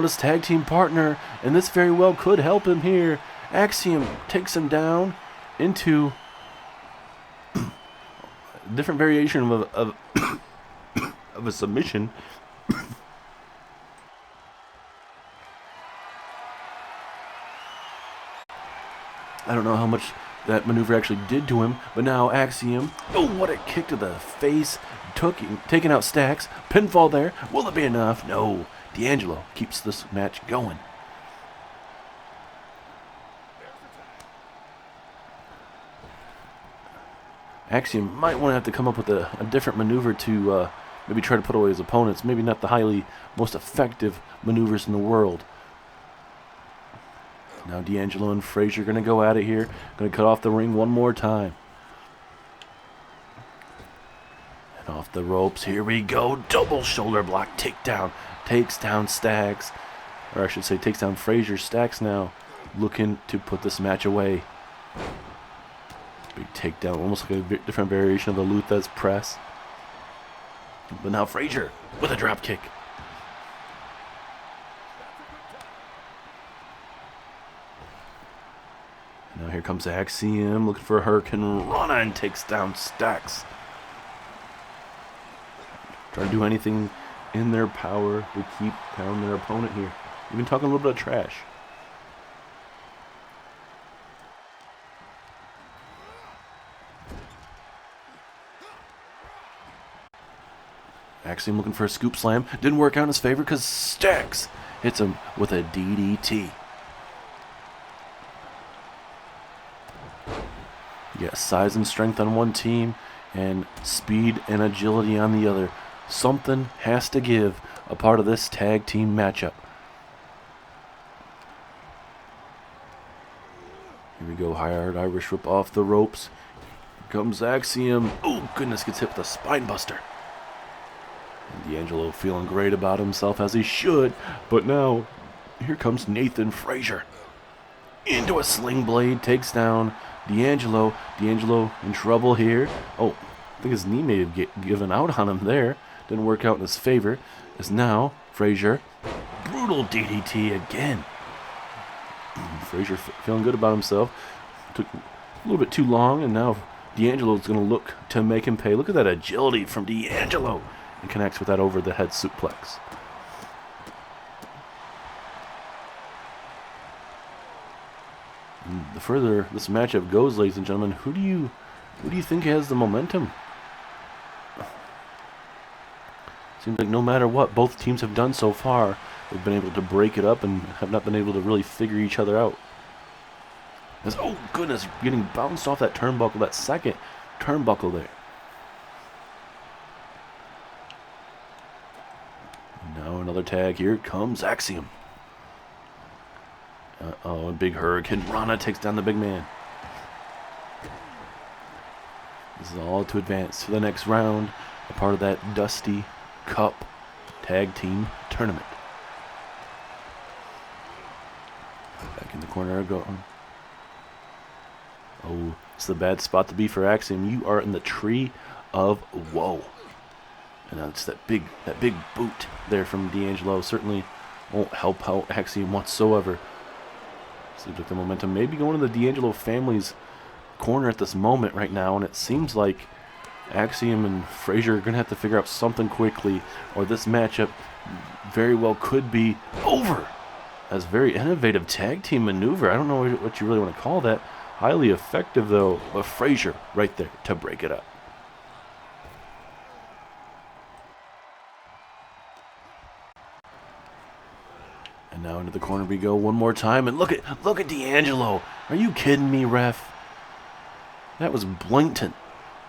his tag team partner, and this very well could help him here. Axiom takes him down into a different variation of a submission. I don't know how much that maneuver actually did to him, but now Axiom, oh, what a kick to the face, taking out Stacks, pinfall there. Will it be enough? No. D'Angelo keeps this match going. Axiom might want to have to come up with a different maneuver to maybe try to put away his opponents. Maybe not the most effective maneuvers in the world. Now D'Angelo and Frazier going to go at it here. Going to cut off the ring one more time. And off the ropes. Here we go. Double shoulder block. Takedown. Takes down Stacks. Or I should say takes down Frazier. Stacks now looking to put this match away. Big takedown. Almost like a different variation of the Luthez press. But now Frazier with a drop kick. Now here comes Axiom looking for a Hurricane Rana and takes down Stacks. Trying to do anything in their power to keep down their opponent here. Even talking a little bit of trash. Axiom looking for a scoop slam. Didn't work out in his favor because Stacks hits him with a DDT. Yeah, size and strength on one team and speed and agility on the other. Something has to give a part of this tag team matchup. Here we go, high-hard Irish whip off the ropes. Here comes Axiom. Oh, goodness, gets hit with a spine buster. And D'Angelo feeling great about himself, as he should. But now, here comes Nathan Frazier. Into a sling blade, takes down D'Angelo. D'Angelo in trouble here. Oh, I think his knee may have given out on him there. Didn't work out in his favor. As now, Frazier, brutal DDT again. Frazier feeling good about himself. Took a little bit too long, and now D'Angelo's going to look to make him pay. Look at that agility from D'Angelo. And connects with that over-the-head suplex. And the further this matchup goes, ladies and gentlemen, who do you think has the momentum? Seems like no matter what both teams have done so far, they've been able to break it up and have not been able to really figure each other out. Oh goodness, getting bounced off that turnbuckle, that second turnbuckle there. Now another tag. Here comes Axiom. Uh-oh, a big Hurricane Rana takes down the big man. This is all to advance to the next round, a part of that Dusty Cup Tag Team Tournament. corner go. Oh, it's the bad spot to be for Axiom. You are in the tree of woe. And it's that big boot there from D'Angelo. Certainly won't help out Axiom whatsoever. Seems like the momentum may be going to the D'Angelo family's corner at this moment right now, and it seems like Axiom and Frazier are going to have to figure out something quickly, or this matchup very well could be over. That's a very innovative tag team maneuver. I don't know what you really want to call that. Highly effective, though, but Frazier right there to break it up. And now into the corner we go one more time, and look at D'Angelo. Are you kidding me, ref? That was blatant.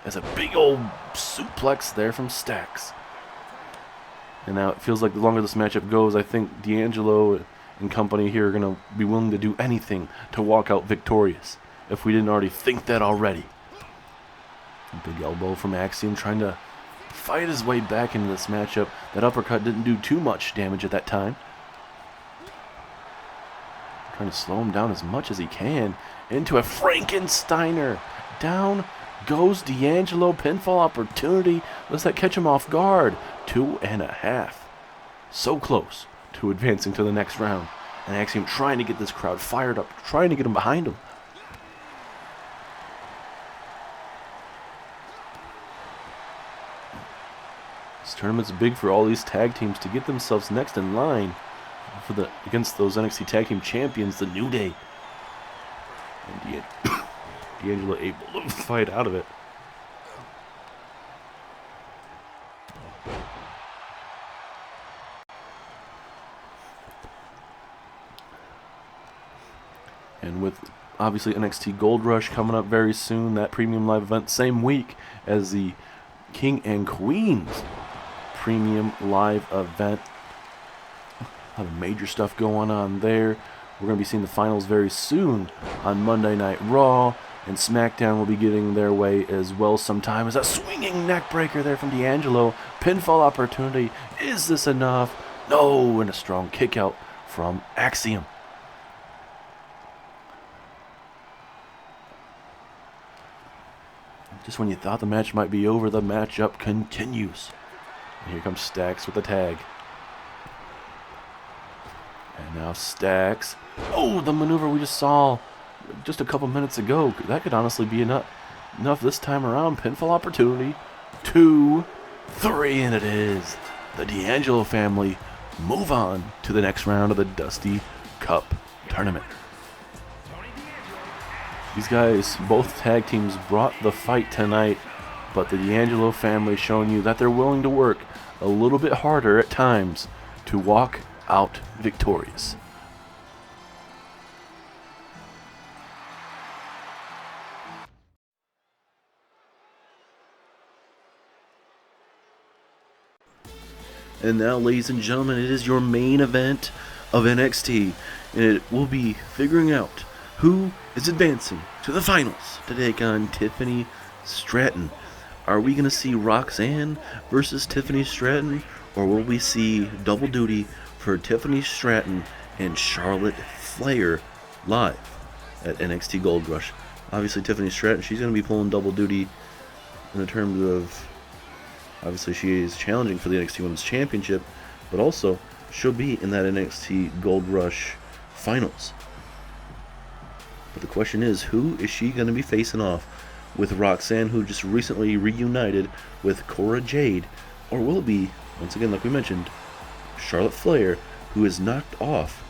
As a big old suplex there from Stacks. And now it feels like the longer this matchup goes, I think D'Angelo and company here are going to be willing to do anything to walk out victorious, if we didn't already think that already. A big elbow from Axiom trying to fight his way back into this matchup. That uppercut didn't do too much damage at that time. Trying to slow him down as much as he can. Into a Frankensteiner. Down goes D'Angelo. Pinfall opportunity. Does that catch him off guard? 2.5. So close to advancing to the next round. And Axiom trying to get this crowd fired up. Trying to get him behind him. This tournament's big for all these tag teams to get themselves next in line for against those NXT Tag Team Champions, the New Day. And D'Angelo able to fight out of it. And with obviously NXT Gold Rush coming up very soon, that premium live event same week as the King and Queens premium live event. A lot of major stuff going on there. We're going to be seeing the finals very soon on Monday Night Raw, and SmackDown will be getting their way as well sometime. As a swinging neck breaker there from D'Angelo. Pinfall opportunity. Is this enough? No, and a strong kick out from Axiom. Just when you thought the match might be over, the matchup continues. And here comes Stacks with the tag. And now Stacks. Oh, the maneuver we just saw just a couple minutes ago. That could honestly be enough this time around. Pinfall opportunity. 2, 3, and it is. The D'Angelo family move on to the next round of the Dusty Cup Tournament. These guys, both tag teams, brought the fight tonight, but the D'Angelo family showing you that they're willing to work a little bit harder at times to walk out victorious. And now, ladies and gentlemen, it is your main event of NXT, and it will be figuring out who is advancing to the finals to take on Tiffany Stratton. Are we going to see Roxanne versus Tiffany Stratton, or will we see double duty for Tiffany Stratton and Charlotte Flair live at NXT Gold Rush? Obviously, Tiffany Stratton, she's going to be pulling double duty in terms of, obviously, she is challenging for the NXT Women's Championship, but also she'll be in that NXT Gold Rush finals. But the question is, who is she going to be facing off with Roxanne, who just recently reunited with Cora Jade? Or will it be, once again, like we mentioned, Charlotte Flair, who has knocked off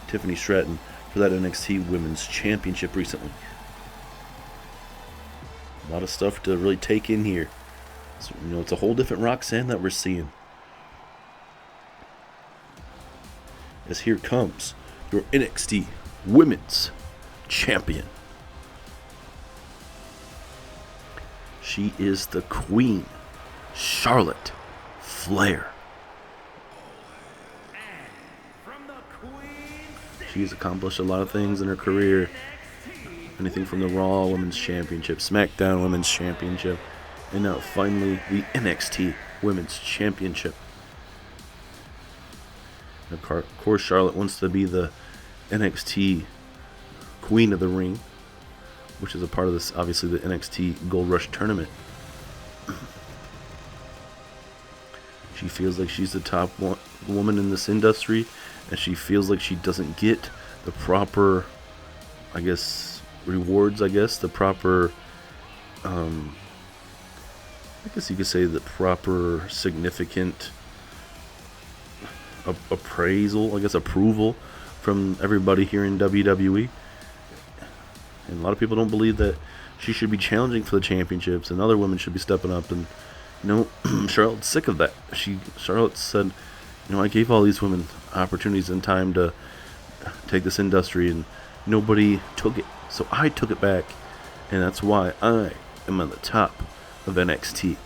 Tiffany Stratton for that NXT Women's Championship recently? A lot of stuff to really take in here. So, it's a whole different Roxanne that we're seeing. As here comes your NXT Women's Champion. She is the Queen, Charlotte Flair. She's accomplished a lot of things in her career. Anything from the Raw Women's Championship, SmackDown Women's Championship, and now finally the NXT Women's Championship. Of course, Charlotte wants to be the NXT Queen of the Ring, which is a part of this, obviously, the NXT Gold Rush Tournament. She feels like she's the top woman in this industry, and she feels like she doesn't get the proper, I guess, rewards, the proper, I guess you could say the proper significant appraisal, approval from everybody here in WWE. And a lot of people don't believe that she should be challenging for the championships and other women should be stepping up. And Charlotte's sick of that. Charlotte said, I gave all these women opportunities and time to take this industry, and nobody took it. So I took it back, and that's why I am on the top of NXT.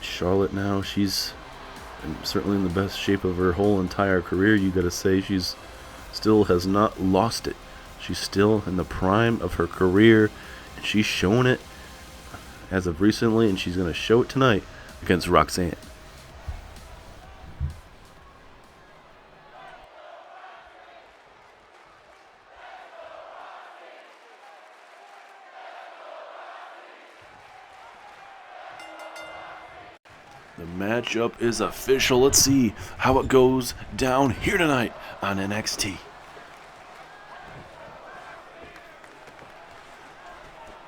Charlotte now, she's certainly in the best shape of her whole entire career. You gotta say, she's still has not lost it. She's still in the prime of her career, and she's shown it as of recently, and she's gonna show it tonight against Roxanne. The matchup is official. Let's see how it goes down here tonight on NXT.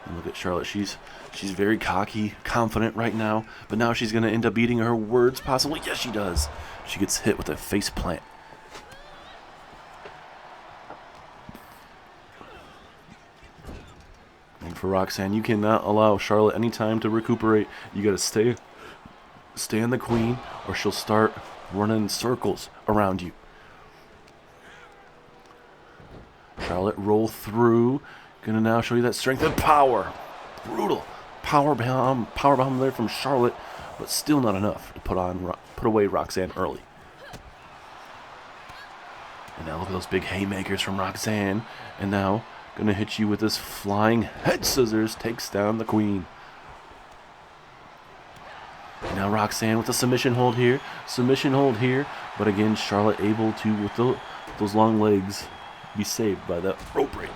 And look at Charlotte. She's very cocky, confident right now, but now she's going to end up eating her words, possibly. Yes, she does. She gets hit with a face plant. And for Roxanne, you cannot allow Charlotte any time to recuperate. You got to stay on the queen, or she'll start running circles around you. Charlotte roll through. Gonna now show you that strength and power. Brutal power bomb there from Charlotte, but still not enough to put away Roxanne early. And now look at those big haymakers from Roxanne. And now gonna hit you with this flying head scissors. Takes down the queen. Now Roxanne with a submission hold here. But again, Charlotte able to, with those long legs, be saved by that rope break.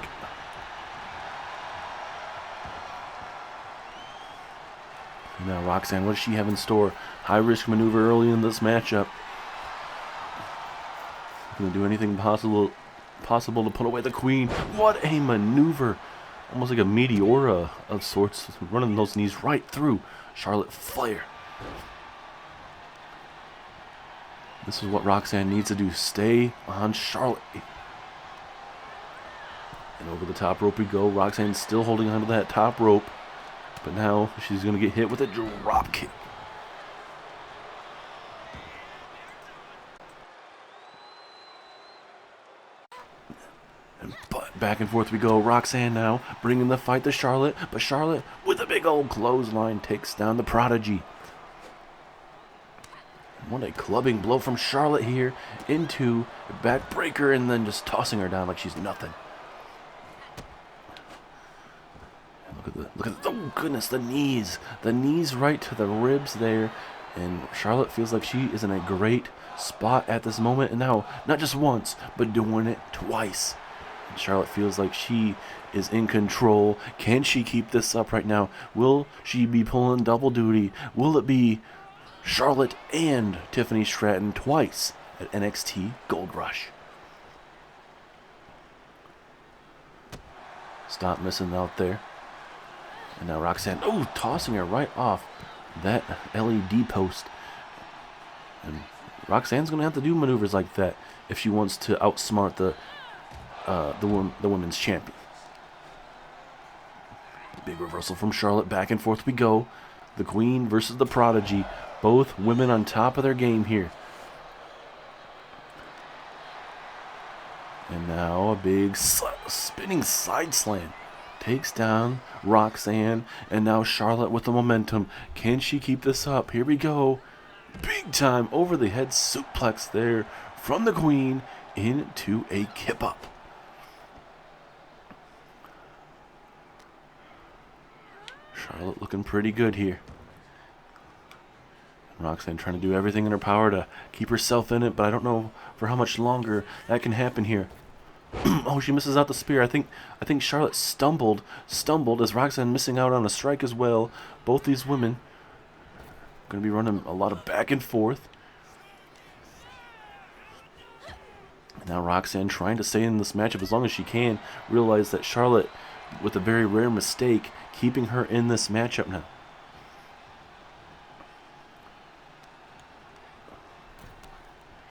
Now Roxanne, what does she have in store? High risk maneuver early in this matchup. Gonna do anything possible to put away the queen. What a maneuver! Almost like a meteora of sorts, running those knees right through Charlotte Flair. This is what Roxanne needs to do. Stay on Charlotte. And over the top rope we go. Roxanne still holding onto that top rope. But now she's going to get hit with a drop kick. And back and forth we go. Roxanne now bringing the fight to Charlotte. But Charlotte, with a big old clothesline, takes down the Prodigy. What a clubbing blow from Charlotte here into a backbreaker, and then just tossing her down like she's nothing. Look at the, oh goodness, the knees right to the ribs there, and Charlotte feels like she is in a great spot at this moment, and now not just once but doing it twice. And Charlotte feels like she is in control. Can she keep this up right now? Will she be pulling double duty? Will it be Charlotte and Tiffany Stratton twice at NXT Gold Rush? Stop missing out there. And now Roxanne, tossing her right off that LED post. And Roxanne's going to have to do maneuvers like that if she wants to outsmart the women's champion. Big reversal from Charlotte. Back and forth we go. The Queen versus the Prodigy. Both women on top of their game here. And now a big spinning side slam. Takes down Roxanne, and now Charlotte with the momentum. Can she keep this up? Here we go. Big time over the head suplex there from the Queen into a kip up. Charlotte looking pretty good here. Roxanne trying to do everything in her power to keep herself in it, but I don't know for how much longer that can happen here. Oh, she misses out the spear. I think Charlotte stumbled as Roxanne missing out on a strike as well. Both these women going to be running a lot of back and forth. Now Roxanne trying to stay in this matchup as long as she can. Realize that Charlotte, with a very rare mistake, keeping her in this matchup now.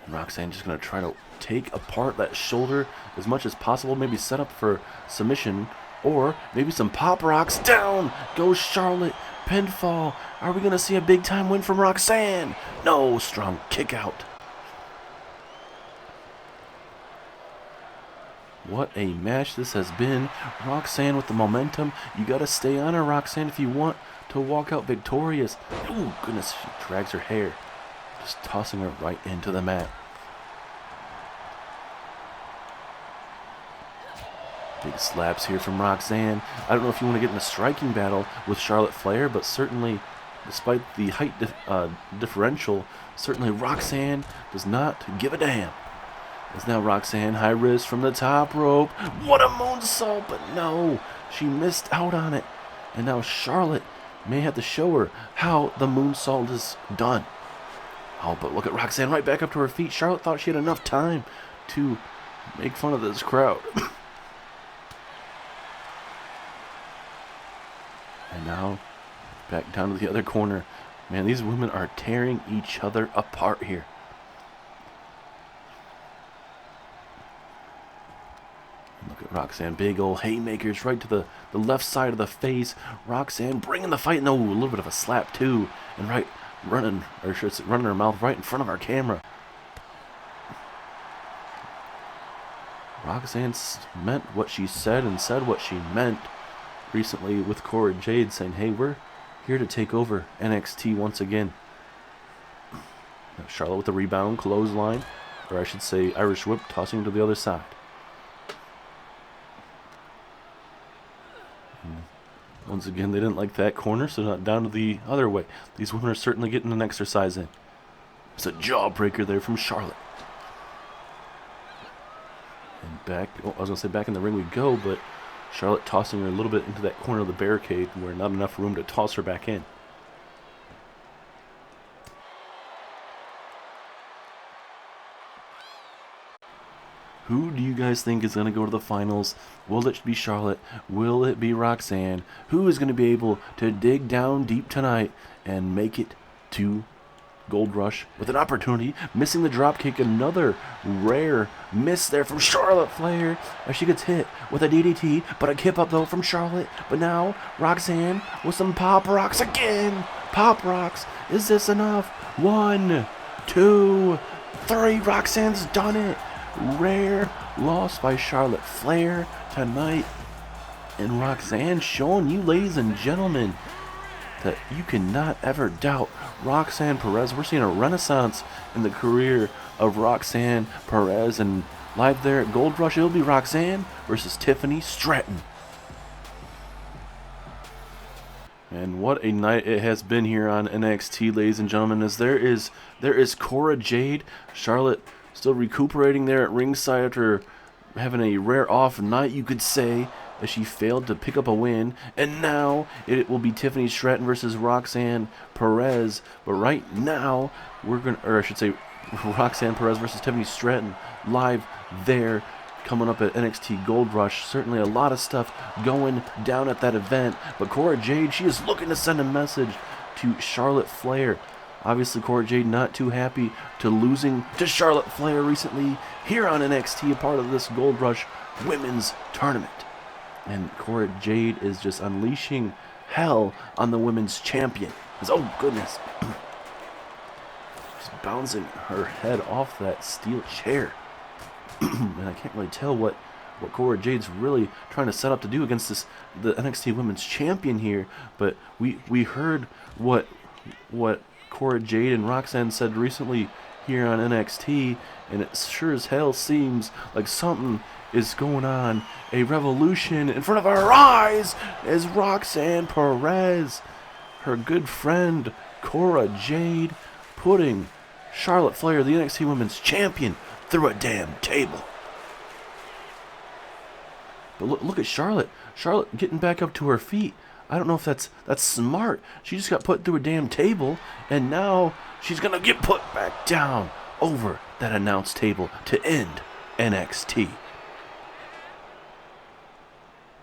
And Roxanne just going to try to take apart that shoulder as much as possible. Maybe set up for submission. Or maybe some pop rocks. Down goes Charlotte. Pinfall. Are we going to see a big time win from Roxanne? No. Strong kick out. What a match this has been. Roxanne with the momentum. You got to stay on her, Roxanne, if you want to walk out victorious. Oh, goodness. She drags her hair. Just tossing her right into the mat. Big slaps here from Roxanne. I don't know if you want to get in a striking battle with Charlotte Flair, but certainly, despite the height differential, certainly Roxanne does not give a damn. As now Roxanne, high risk from the top rope. What a moonsault, but no, she missed out on it. And now Charlotte may have to show her how the moonsault is done. Oh, but look at Roxanne right back up to her feet. Charlotte thought she had enough time to make fun of this crowd. And now back down to the other corner. Man, these women are tearing each other apart here. Look at Roxanne, big old haymakers right to the left side of the face. Roxanne bringing the fight. No, a little bit of a slap too. And right, running her mouth right in front of our camera. Roxanne meant what she said and said what she meant recently with Cora Jade, saying, hey, we're here to take over NXT once again. Now Charlotte with the rebound, clothesline, or I should say Irish whip, tossing to the other side. Once again, they didn't like that corner, so not down to the other way. These women are certainly getting an exercise in. It's a jawbreaker there from Charlotte. And back, I was going to say back in the ring we go, but Charlotte tossing her a little bit into that corner of the barricade where not enough room to toss her back in. Who do you guys think is going to go to the finals? Will it be Charlotte? Will it be Roxanne? Who is going to be able to dig down deep tonight and make it to Gold Rush with an opportunity? Missing the dropkick, another rare miss there from Charlotte Flair as she gets hit with a DDT, but a kip up though from Charlotte. But now Roxanne with some pop rocks again. Pop rocks. Is this enough? 1, 2, 3. Roxanne's done it. Rare loss by Charlotte Flair tonight. And Roxanne showing you, ladies and gentlemen, that you cannot ever doubt Roxanne Perez. We're seeing a renaissance in the career of Roxanne Perez. And live there at Gold Rush, it'll be Roxanne versus Tiffany Stratton. And what a night it has been here on NXT, ladies and gentlemen, as there is Cora Jade. Charlotte still recuperating there at ringside after having a rare off night, you could say, as she failed to pick up a win. And now it will be Tiffany Stratton versus Roxanne Perez. But right now, Roxanne Perez versus Tiffany Stratton live there, coming up at NXT Gold Rush. Certainly a lot of stuff going down at that event. But Cora Jade, she is looking to send a message to Charlotte Flair. Obviously, Cora Jade not too happy to losing to Charlotte Flair recently here on NXT, a part of this Gold Rush Women's Tournament. And Cora Jade is just unleashing hell on the women's champion. Oh, goodness. Just bouncing her head off that steel chair. And I can't really tell what Cora Jade's really trying to set up to do against the NXT Women's Champion here. But we heard what Cora Jade and Roxanne said recently here on NXT, and it sure as hell seems like something is going on. A revolution in front of our eyes as Roxanne Perez, her good friend Cora Jade, putting Charlotte Flair, the NXT Women's Champion, through a damn table. But look at Charlotte. Charlotte getting back up to her feet. I don't know if that's smart. She just got put through a damn table, and now she's going to get put back down over that announce table to end NXT.